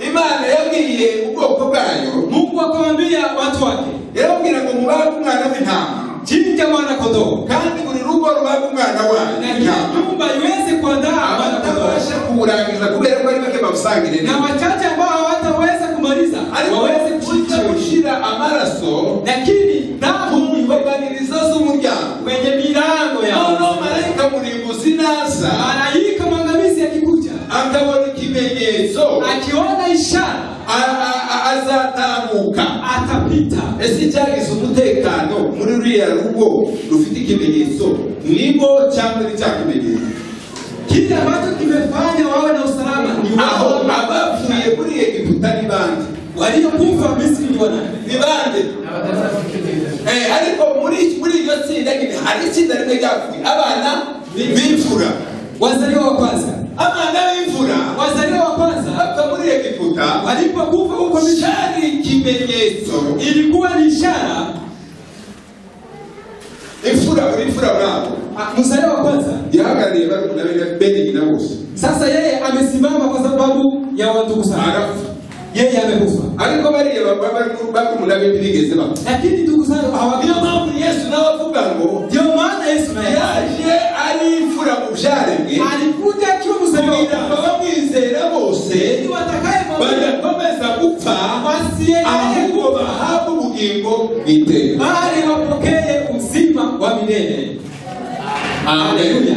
Imana yabwiye ubwoko bwayo, Mungu akamwambia watu wake, yarabwira ngo mubahe umwana w'intama, chinja mwana kondoo, kandi buri rugo rubahe umwana wayo, na nyumba iweze kuandaa mwana kondoo. Abatabasha kurangiza kubera ko ari bake babusangire, na wachache ambao hawataweza kumaliza waweze kushira amaraso, lakini damu ibaganiriza z'umuryango kwenye milango yao. Malaika murimbuzi naza, malaika mwangamizi akikuja, akabona ikimenyetso ikimenyetso akiona ishara azatambuka atapita. ese cyagize umutekano muri ruriya rugo rufite ikimenyetso nibo cyangwa ni cya kimenyetso? Kile ambacho kimefanya wawe na usalama ni wao. Abapfuye muri Egiputa ni bande? Waliokufa Misri ni wana. Ni bande? Ariko muri iyo tsinda hari itsinda rimwe ryapfuye, abana b'imfura, wazaliwa wa kwanza. Abana b'imfura wazaliwa wa kwanza bapfa muri Egiputa walipokufa huko Misri, ikimenyetso ilikuwa ni ishara. Imfura bravo. Mzaliwa wa kwanza yahagarariye barumuna be nyina bose. Sasa yeye amesimama kwa sababu ya watu kusana. Yeye amekufa. Ariko bariye barumuna be bigeze bapfa. Lakini ndugu zangu hawagiye mpamvu Yesu nawe avuga ngo ndio maana Yesu naye yaje ari imfura mu byaremwe, alikuja akiwa mzaliwa kugira bamwizera bose ili watakaye badakomeza gupfa wasiendelee ahubwo bahabwe ubugingo bw'iteka, bali wapokee uzima wa milele. Haleluya.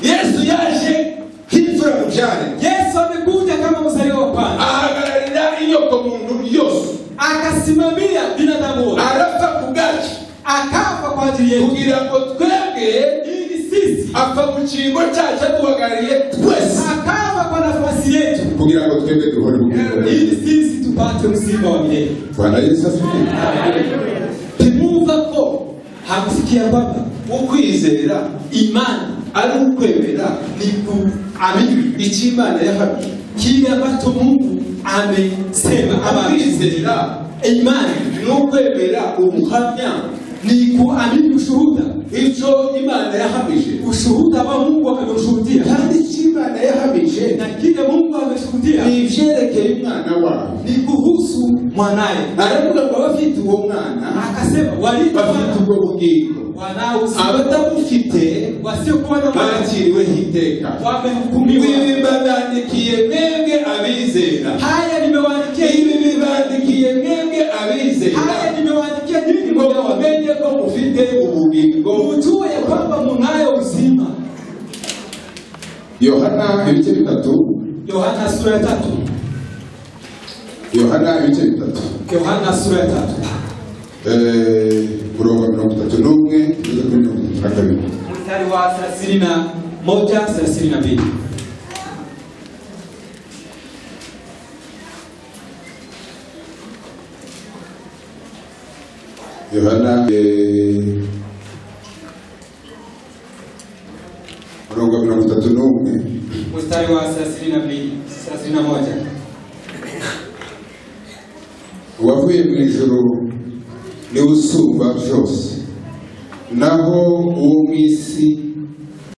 Yesu yaje nk'imfura mu byaremwe. Yesu amekuja kama mzaliwa wa kwanza, ahagararira inyoko muntu yose, akasimamia binadamu wote, arapfa ku bwacu, akafa kwa ajili yetu, kugira ngo twebwe ili sisi apfa mu cyimbo cyacu aduhagarariye twese, akafa kwa nafasi yetu, kugira ngo twebwe duhore mu bwenge, ili sisi tupate uzima wa milele. Bwana Yesu asifiwe. Tumumva ko hakusikia kwamba ukwizera imani ari ukwemera ni kuamini icyo Imana yahamye, kile ambacho Mungu amesema. Kwizera imani ni ukwemera ubuhamya, ni kuamini ushuhuda, icyo Imana yahamije, ushuhuda wa Mungu ameshuhudia, kandi icyo Imana yahamije na kile Mungu ameshuhudia ni ibyerekeye umwana wawe, ni kuhusu mwanaye. aravuga ngo abafite uwo mwana Akasema bafite ubwo bugingo, abatamufite wasiokuwa na bakiriweho iteka. wamehukumiwa. Ibi bibandikiye mwebwe abizera, Haya nimewaandikia ibi bibandikiye mwebwe abizera, haya nimewaandikia nyinyi ngo mumenye ko mufite ubugingo, mujue ya kwamba mnayo uzima. Yohana ibice bitatu. Yohana sura ya 3. Yohana ibice bitatu. Yohana sura ya 3. Murongo 31 kugeza kuri 32. Mstari wa 31 32. Yohana murongo 31 mstari wa 32 31. Uwavuye mu ijuru ni usumba byose, naho uwo mu isi